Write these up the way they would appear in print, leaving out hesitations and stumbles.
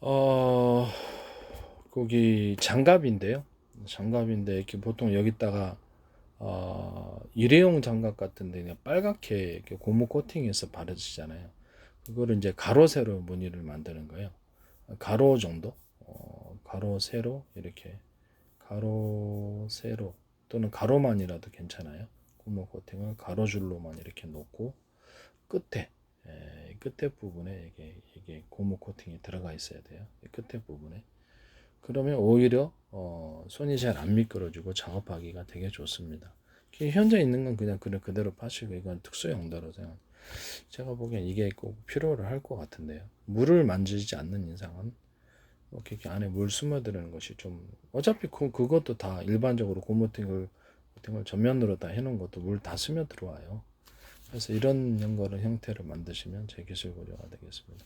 어, 거기 장갑인데요. 장갑인데 이렇게 보통 여기다가 일회용 장갑 같은데 그냥 빨갛게 이렇게 고무 코팅해서 바르시잖아요. 그거를 이제 가로 세로 무늬를 만드는 거예요. 가로 정도, 가로 세로 이렇게 가로 세로 또는 가로만이라도 괜찮아요. 고무 코팅을 가로줄로만 이렇게 놓고 끝에 끝에 부분에 이게 고무 코팅이 들어가 있어야 돼요. 끝에 부분에. 그러면 오히려 손이 잘 안 미끄러지고 작업하기가 되게 좋습니다. 현재 있는 건 그냥 그대로 파시고 이건 특수 용도로 생각. 제가 보기엔 이게 꼭 필요를 할 것 같은데요. 물을 만지지 않는 이상은 이렇게 안에 물 스며드는 것이 좀 어차피 그것도 다 일반적으로 고무팅을 전면으로 다 해놓은 것도 물 다 스며 들어와요. 그래서 이런 연결 형태를 만드시면 제 기술 고려가 되겠습니다.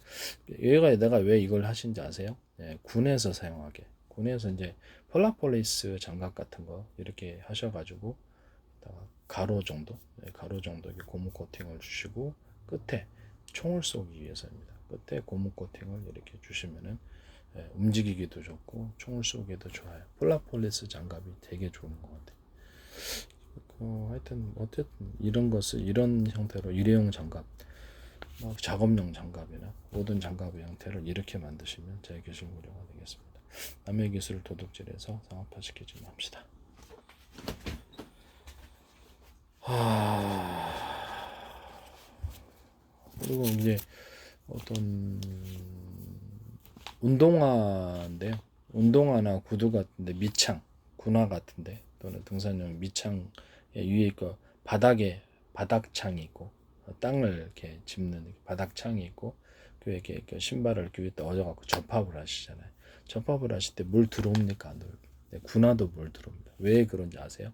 얘가 내가 왜 이걸 하신지 아세요? 예, 군에서 사용하게. 군에서 이제 폴라폴리스 장갑 같은 거 이렇게 하셔가지고 가로 정도, 가로 정도 고무 코팅을 주시고 끝에 총을 쏘기 위해서입니다. 끝에 고무 코팅을 이렇게 주시면은 움직이기도 좋고 총을 쏘기도 좋아요. 폴라폴리스 장갑이 되게 좋은 것 같아요. 하여튼 어쨌든 이런 것을 이런 형태로 일회용 장갑, 작업용 장갑이나 모든 장갑의 형태를 이렇게 만드시면 제 기술 무료가 되겠습니다. 남의 기술을 도둑질해서 상업화시키지 맙시다. 그리고 이제 어떤 운동화인데요. 운동화나 구두 같은데 밑창, 군화 같은데 또는 등산용 밑창 위에 그 바닥에 바닥창이 있고 땅을 이렇게 짚는 바닥창이 있고 그 이렇게 신발을 이렇게 위에다 얹어갖고 접합을 하시잖아요. 접합을 하실 때 물 들어옵니까 안 들어옵니까? 네, 군화도 물 들어옵니다. 왜 그런지 아세요?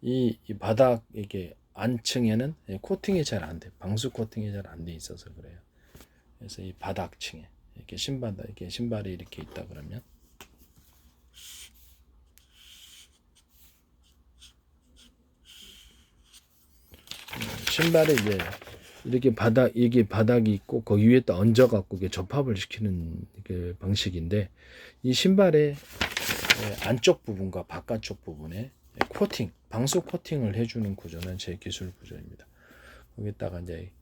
이 바닥 이게 안층에는 코팅이 잘 안 돼. 방수 코팅이 잘 안 돼 있어서 그래요. 그래서 이 바닥층에 이렇게 신발이 이렇게 있다 그러면 신발에 이제 이렇게 이게 바닥이 있고 거기 위에다 얹어 갖고 접합을 시키는 그 방식인데 이 신발의 안쪽 부분과 바깥쪽 부분에 방수 코팅을 해주는 구조는 제 기술 구조입니다. 거기다가 이제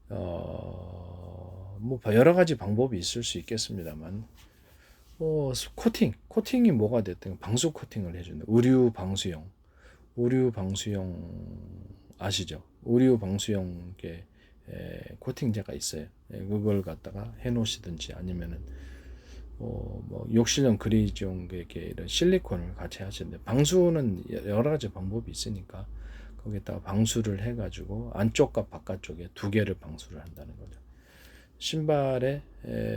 뭐 여러 가지 방법이 있을 수 있겠습니다만 코팅이 뭐가 됐든 방수 코팅을 해준다. 의류 방수용 아시죠? 의류 방수용 코팅제가 있어요. 그걸 갖다가 해놓으시든지 아니면은 뭐 욕실용 그레이지용 이런 실리콘을 같이 하시는데 방수는 여러 가지 방법이 있으니까 거기다가 방수를 해가지고 안쪽과 바깥쪽에 두 개를 방수를 한다는 거죠. 신발에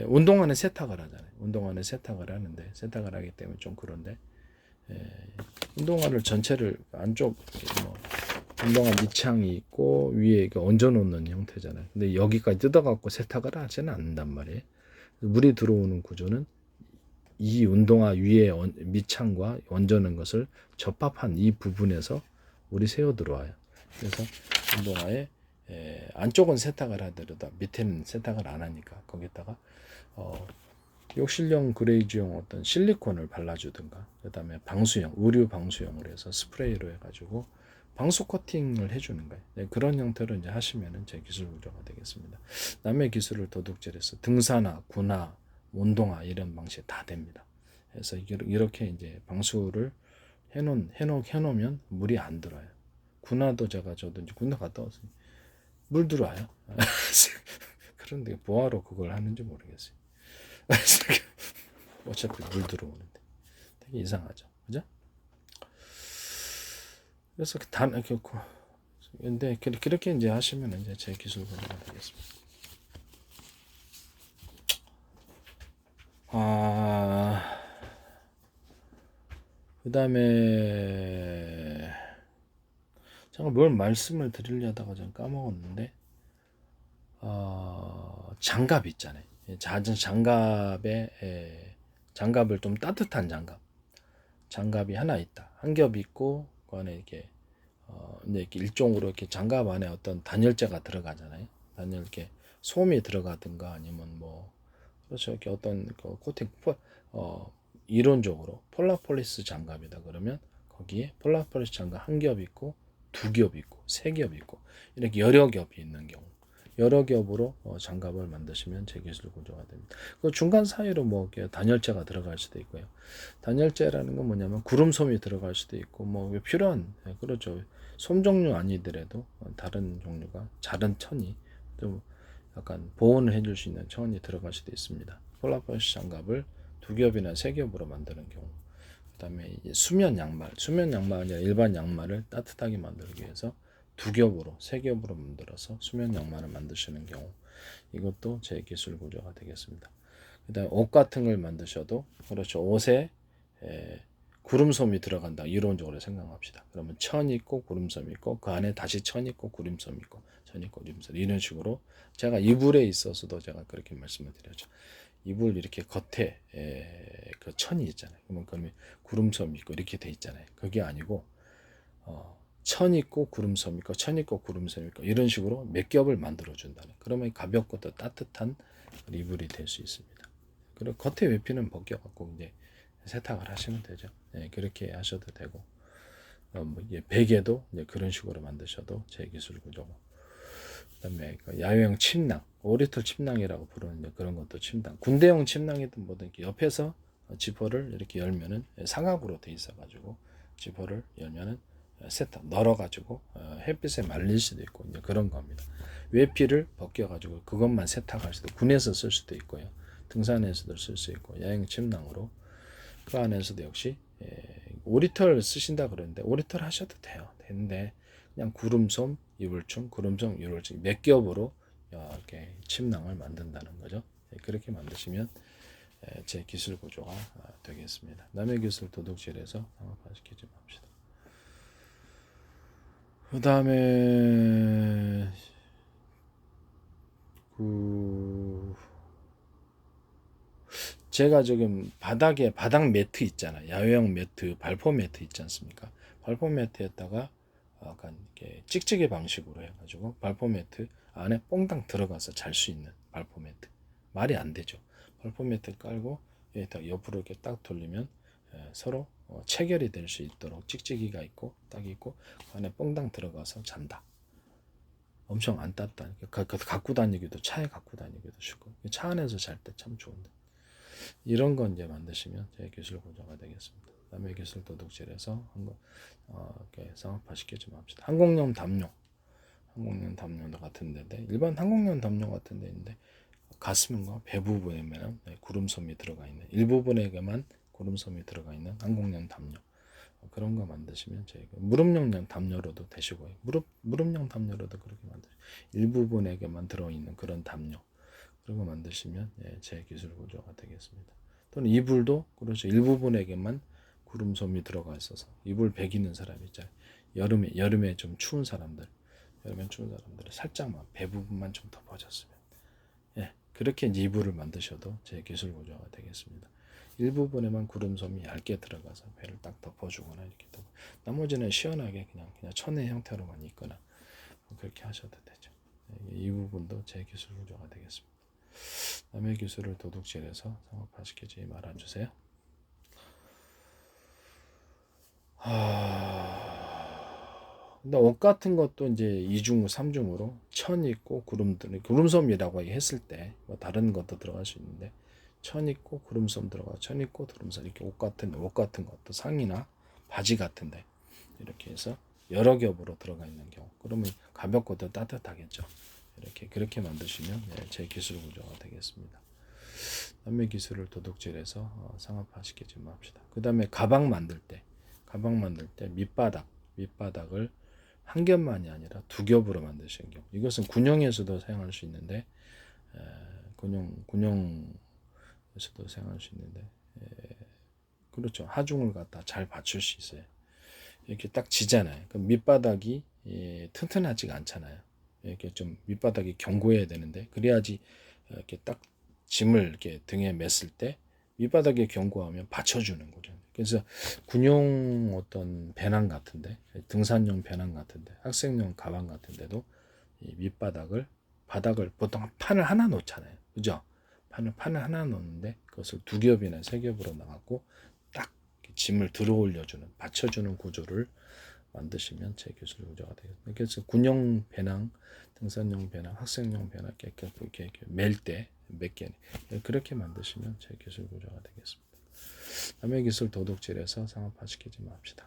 운동화는 세탁을 하잖아요. 운동화는 세탁을 하는데 세탁을 하기 때문에 좀 그런데 운동화를 전체를 안쪽 뭐 운동화 밑창이 있고 위에 얹어 놓는 형태잖아요. 근데 여기까지 뜯어갖고 세탁을 하지는 않는단 말이에요. 물이 들어오는 구조는 이 운동화 위에 밑창과 얹어 놓은 것을 접합한 이 부분에서 물이 새어 들어와요. 그래서 운동화에 안쪽은 세탁을 하더라도 밑에는 세탁을 안 하니까 거기다가 욕실용 그레이지용 어떤 실리콘을 발라주든가 그다음에 의류 방수용을 해서 스프레이로 해가지고 방수 코팅을 해주는 거예요. 네, 그런 형태로 이제 하시면은 제 기술 구조가 되겠습니다. 남의 기술을 도둑질해서 등산화, 군화, 운동화 이런 방식 다 됩니다. 그래서 이렇게 이제 방수를 해놓으면 물이 안 들어요. 군화도 저도 이제 군화 갔다 왔어요. 물 들어와요. 그런데 뭐하러 그걸 하는지 모르겠어요. 어차피 물 들어오는데 되게 이상하죠, 그죠? 그래서 이렇게 근데 그렇게 이제 하시면 이제 제 기술 분야가 되겠습니다. 그다음에 제가 뭘 말씀을 드리려다가 좀 까먹었는데 장갑 있잖아요. 잦은 장갑을 좀 따뜻한 장갑이 하나 있다. 한 겹 있고 그 안에 이렇게 일종으로 이렇게 장갑 안에 어떤 단열재가 들어가잖아요. 단열 솜이 들어가든가 아니면 뭐 그렇죠. 이렇게 어떤 그 코팅 이론적으로 폴라폴리스 장갑이다 그러면 거기에 폴라폴리스 장갑 한 겹 있고 두 겹 있고 세 겹 있고 이렇게 여러 겹이 있는 경우 여러 겹으로 장갑을 만드시면 제기술 구조가 됩니다. 그 중간 사이로 뭐 단열재가 들어갈 수도 있고요. 단열재라는 건 뭐냐면 구름솜이 들어갈 수도 있고 뭐 필요한 그렇죠. 솜 종류 아니더라도 다른 종류가 다른 천이 좀 약간 보온을 해줄 수 있는 천이 들어갈 수도 있습니다. 폴라폴리스 장갑을 두 겹이나 세 겹으로 만드는 경우. 그다음에 수면 양말 아니라 일반 양말을 따뜻하게 만들기 위해서 두 겹으로 세 겹으로 만들어서 수면 양말을 만드시는 경우 이것도 제 기술 구조가 되겠습니다. 그다음에 옷 같은 걸 만드셔도 그렇죠. 옷에 구름솜이 들어간다 이론적으로 생각합시다. 그러면 천 있고 구름솜 있고 그 안에 다시 천 있고 구름솜 있고 천 있고 구름솜 이런 식으로 제가 이불에 있어서도 제가 그렇게 말씀을 드렸죠. 이불 이렇게 겉에 그 천이 있잖아요. 그러면 구름섬 있고 이렇게 돼 있잖아요. 그게 아니고 천 있고 구름섬 있고 천 있고 구름섬 있고 이런 식으로 몇 겹을 만들어 준다는. 그러면 가볍고 또 따뜻한 이불이 될 수 있습니다. 그리고 겉에 외피는 벗겨갖고 이제 세탁을 하시면 되죠. 네, 그렇게 하셔도 되고 뭐 베개도 이제 그런 식으로 만드셔도 제 기술 구조고. 그다음에 야외형 침낭, 오리털 침낭이라고 부르는 그런 것도 침낭. 군대용 침낭이든 뭐든 이렇게 옆에서 지퍼를 이렇게 열면은 사각으로 돼 있어가지고 지퍼를 열면은 세탁 널어가지고 햇빛에 말릴 수도 있고 이제 그런 겁니다. 외피를 벗겨가지고 그것만 세탁할 수도 군에서 쓸 수도 있고요. 등산에서도 쓸 수 있고 야외형 침낭으로 그 안에서도 역시 오리털 쓰신다 그러는데 오리털 하셔도 돼요. 되는데 그냥 구름솜, 이불충, 구름솜, 이불충 몇 겹으로 이렇게 침낭을 만든다는 거죠. 그렇게 만드시면 제 기술 구조가 되겠습니다. 남의 기술 도둑질해서 상업화시키지 맙시다. 그 다음에 제가 지금 바닥에 바닥 매트 있잖아요. 야외형 매트, 발포 매트 있지 않습니까? 발포 매트에다가 약간 이렇게 찍찍이 방식으로 해가지고 발포 매트 안에 뽕당 들어가서 잘 수 있는 발포 매트. 말이 안 되죠. 발포 매트 깔고 여기다 옆으로 이렇게 딱 돌리면 서로 체결이 될 수 있도록 찍찍이가 있고 딱 있고 그 안에 뽕당 들어가서 잔다. 엄청 안 땄다. 갖고 다니기도 차에 갖고 다니기도 쉽고 차 안에서 잘 때 참 좋은데. 이런 거 이제 만드시면 제 기술 구조가 되겠습니다. 남의 기술 도둑질해서 이렇게 상업화시키지 좀 합시다. 항공용 담요 같은 데인데 일반 항공용 담요 같은 데인데 가슴과 배 부분에만 구름솜이 들어가 있는 일부분에게만 구름솜이 들어가 있는 항공용 담요 그런 거 만드시면 저희가 무릎용 담요로도 되시고요. 무릎용 담요로도 그렇게 만드시고 일부분에게만 들어있는 그런 담요 그런 거 만드시면 제 기술 구조가 되겠습니다. 또는 이불도 그렇죠. 일부분에게만 구름솜이 들어가 있어서 이불 베기는 사람 있잖아요. 여름에 좀 추운 사람들, 여름에 추운 사람들은 살짝만 배 부분만 좀 덮어줬으면 그렇게 이제 이불을 만드셔도 제 기술 구조가 되겠습니다. 일부분에만 구름솜이 얇게 들어가서 배를 딱 덮어주거나 이렇게 덮어. 나머지는 시원하게 그냥 천의 형태로만 있거나 그렇게 하셔도 되죠. 이 부분도 제 기술 구조가 되겠습니다. 남의 기술을 도둑질해서 상업화시키지 말아주세요. 근데 옷 같은 것도 이제 2중, 3중으로 천 있고 구름솜이라고 했을 때 뭐 다른 것도 들어갈 수 있는데 천 있고 구름솜 들어가 천 있고 구름솜 이렇게 옷 같은 것도 상의나 바지 같은데 이렇게 해서 여러 겹으로 들어가 있는 경우 그러면 가볍고 더 따뜻하겠죠. 그렇게 만드시면 제 기술 구조가 되겠습니다. 남의 기술을 도둑질해서 상업화시키지 맙시다. 그 다음에 가방 만들 때 밑바닥을 한 겹만이 아니라 두 겹으로 만드시는 경우 이것은 군용에서도 사용할 수 있는데 군용에서도 사용할 수 있는데 그렇죠. 하중을 갖다 잘 받칠 수 있어요. 이렇게 딱 지잖아요. 그럼 밑바닥이 튼튼하지가 않잖아요. 이렇게 좀 밑바닥이 견고해야 되는데 그래야지 이렇게 딱 짐을 이렇게 등에 맸을 때 밑바닥이 견고하면 받쳐주는 거죠. 그래서 군용 어떤 배낭 같은데 등산용 배낭 같은데 학생용 가방 같은데도 이 바닥을 보통 판을 하나 놓잖아요. 그죠? 판을 하나 놓는데 그것을 두 겹이나 세 겹으로 나가고 딱 짐을 들어 올려주는 받쳐주는 구조를 만드시면 제 기술 구조가 되겠습니다. 그래서 군용 배낭, 등산용 배낭, 학생용 배낭 이렇게 멜 때 몇 개 그렇게 만드시면 제 기술 구조가 되겠습니다. 남의 기술 도둑질해서 상업화시키지 맙시다.